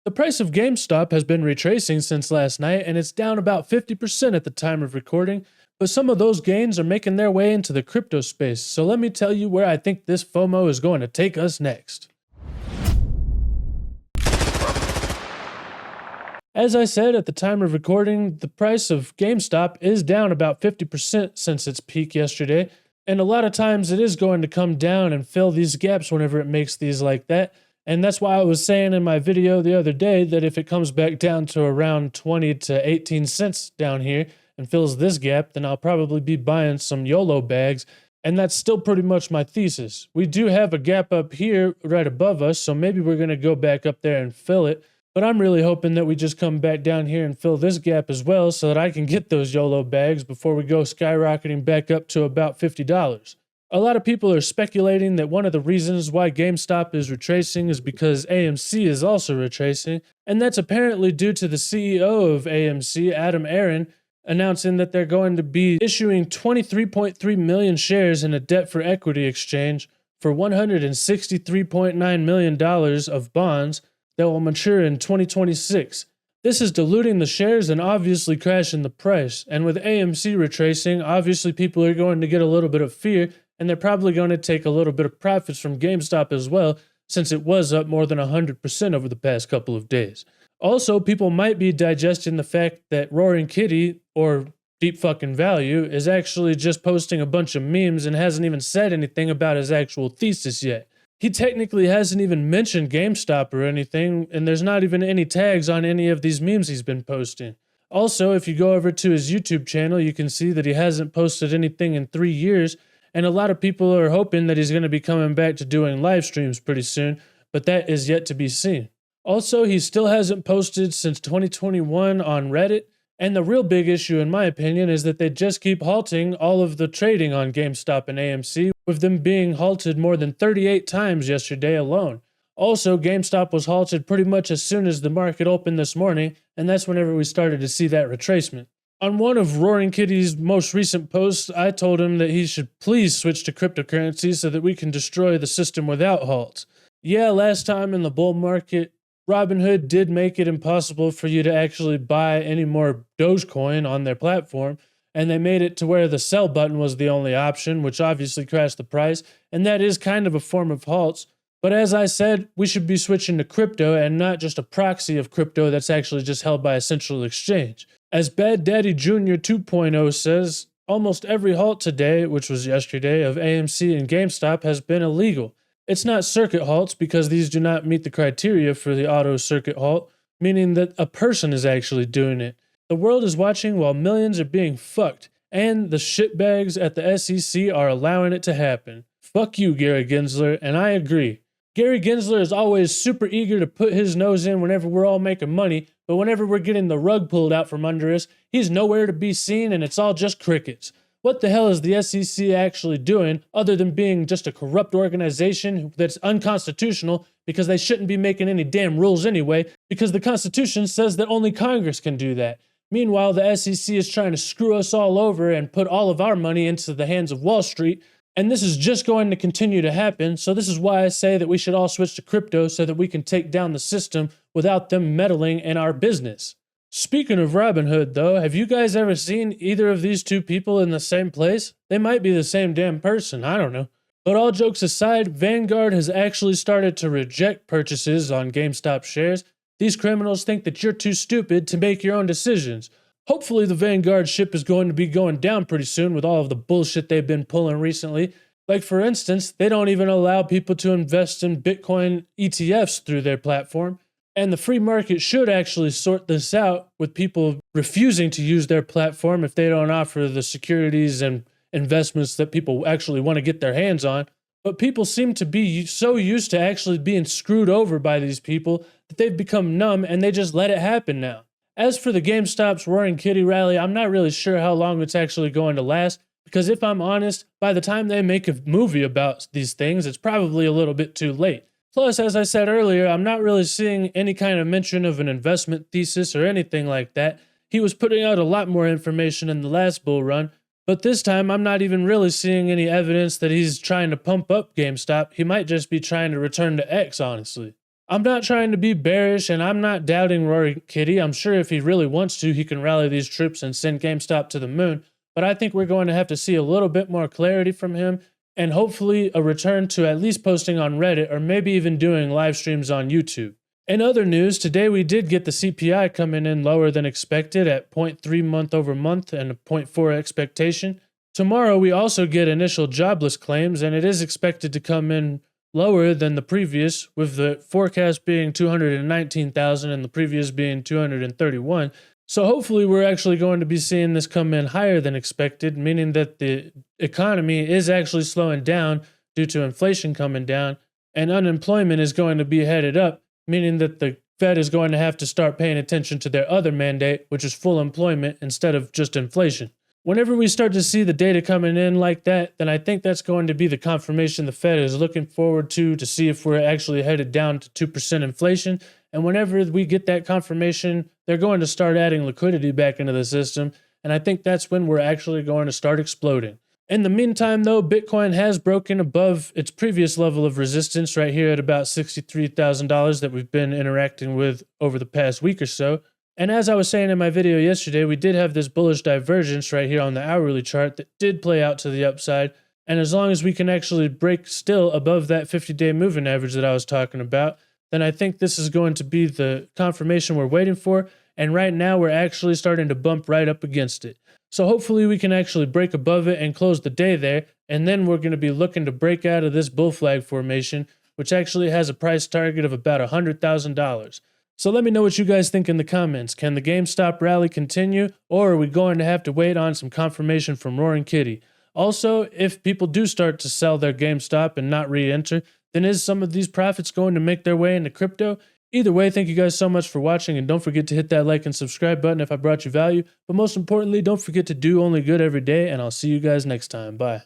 The price of GameStop has been retracing since last night, and it's down about 50% at the time of recording, but some of those gains are making their way into the crypto space, so let me tell you where I think this FOMO is going to take us next. As I said at the time of recording, the price of GameStop is down about 50% since its peak yesterday, and a lot of times it is going to come down and fill these gaps whenever it makes these like that. And that's why I was saying in my video the other day that if it comes back down to around 20 to 18 cents down here and fills this gap, then I'll probably be buying some YOLO bags. And that's still pretty much my thesis. We do have a gap up here right above us, so maybe we're going to go back up there and fill it. But I'm really hoping that we just come back down here and fill this gap as well so that I can get those YOLO bags before we go skyrocketing back up to about $50. A lot of people are speculating that one of the reasons why GameStop is retracing is because AMC is also retracing, and that's apparently due to the CEO of AMC, Adam Aron, announcing that they're going to be issuing 23.3 million shares in a debt-for-equity exchange for $163.9 million of bonds that will mature in 2026. This is diluting the shares and obviously crashing the price, and with AMC retracing, obviously people are going to get a little bit of fear, and they're probably going to take a little bit of profits from GameStop as well, since it was up more than 100% over the past couple of days. Also, people might be digesting the fact that Roaring Kitty, or Deep Fucking Value, is actually just posting a bunch of memes and hasn't even said anything about his actual thesis yet. He technically hasn't even mentioned GameStop or anything, and there's not even any tags on any of these memes he's been posting. Also, if you go over to his YouTube channel, you can see that he hasn't posted anything in 3 years, and a lot of people are hoping that he's going to be coming back to doing live streams pretty soon, but that is yet to be seen. Also, he still hasn't posted since 2021 on Reddit, and the real big issue in my opinion is that they just keep halting all of the trading on GameStop and AMC, with them being halted more than 38 times yesterday alone. Also, GameStop was halted pretty much as soon as the market opened this morning, and that's whenever we started to see that retracement. On one of Roaring Kitty's most recent posts, I told him that he should please switch to cryptocurrency so that we can destroy the system without halts. Yeah, last time in the bull market, Robinhood did make it impossible for you to actually buy any more Dogecoin on their platform, and they made it to where the sell button was the only option, which obviously crashed the price, and that is kind of a form of halts. But as I said, we should be switching to crypto and not just a proxy of crypto that's actually just held by a central exchange. As Bad Daddy Jr. 2.0 says, almost every halt today, which was yesterday, of AMC and GameStop has been illegal. It's not circuit halts because these do not meet the criteria for the auto circuit halt, meaning that a person is actually doing it. The world is watching while millions are being fucked, and the shitbags at the SEC are allowing it to happen. Fuck you, Gary Gensler, and I agree. Gary Gensler is always super eager to put his nose in whenever we're all making money, but whenever we're getting the rug pulled out from under us, he's nowhere to be seen and it's all just crickets. What the hell is the SEC actually doing other than being just a corrupt organization that's unconstitutional because they shouldn't be making any damn rules anyway because the Constitution says that only Congress can do that. Meanwhile, the SEC is trying to screw us all over and put all of our money into the hands of Wall Street. And this is just going to continue to happen, so this is why I say that we should all switch to crypto so that we can take down the system without them meddling in our business. Speaking of Robinhood, though, have you guys ever seen either of these two people in the same place? They might be the same damn person, I don't know. But all jokes aside, Vanguard has actually started to reject purchases on GameStop shares. These criminals think that you're too stupid to make your own decisions. Hopefully the Vanguard ship is going to be going down pretty soon with all of the bullshit they've been pulling recently. Like for instance, they don't even allow people to invest in Bitcoin ETFs through their platform. And the free market should actually sort this out with people refusing to use their platform if they don't offer the securities and investments that people actually want to get their hands on. But people seem to be so used to actually being screwed over by these people that they've become numb and they just let it happen now. As for the GameStop's Roaring Kitty rally, I'm not really sure how long it's actually going to last, because if I'm honest, by the time they make a movie about these things, it's probably a little bit too late. Plus, as I said earlier, I'm not really seeing any kind of mention of an investment thesis or anything like that. He was putting out a lot more information in the last bull run, but this time I'm not even really seeing any evidence that he's trying to pump up GameStop. He might just be trying to return to X, honestly. I'm not trying to be bearish, and I'm not doubting Roaring Kitty. I'm sure if he really wants to, he can rally these troops and send GameStop to the moon. But I think we're going to have to see a little bit more clarity from him, and hopefully a return to at least posting on Reddit or maybe even doing live streams on YouTube. In other news, today we did get the CPI coming in lower than expected at 0.3 month over month and a 0.4 expectation. Tomorrow we also get initial jobless claims, and it is expected to come in lower than the previous, with the forecast being 219,000 and the previous being 231. So hopefully we're actually going to be seeing this come in higher than expected, meaning that the economy is actually slowing down due to inflation coming down, and unemployment is going to be headed up, meaning that the Fed is going to have to start paying attention to their other mandate, which is full employment instead of just inflation. Whenever we start to see the data coming in like that, then I think that's going to be the confirmation the Fed is looking forward to see if we're actually headed down to 2% inflation. And whenever we get that confirmation, they're going to start adding liquidity back into the system. And I think that's when we're actually going to start exploding. In the meantime, though, Bitcoin has broken above its previous level of resistance right here at about $63,000 that we've been interacting with over the past week or so. And as I was saying in my video yesterday, we did have this bullish divergence right here on the hourly chart that did play out to the upside. And as long as we can actually break still above that 50-day moving average that I was talking about, then I think this is going to be the confirmation we're waiting for. And right now we're actually starting to bump right up against it. So hopefully we can actually break above it and close the day there. And then we're going to be looking to break out of this bull flag formation, which actually has a price target of about $100,000. So let me know what you guys think in the comments. Can the GameStop rally continue, or are we going to have to wait on some confirmation from Roaring Kitty? Also, if people do start to sell their GameStop and not re-enter, then is some of these profits going to make their way into crypto? Either way, thank you guys so much for watching, and don't forget to hit that like and subscribe button if I brought you value. But most importantly, don't forget to do only good every day, and I'll see you guys next time. Bye.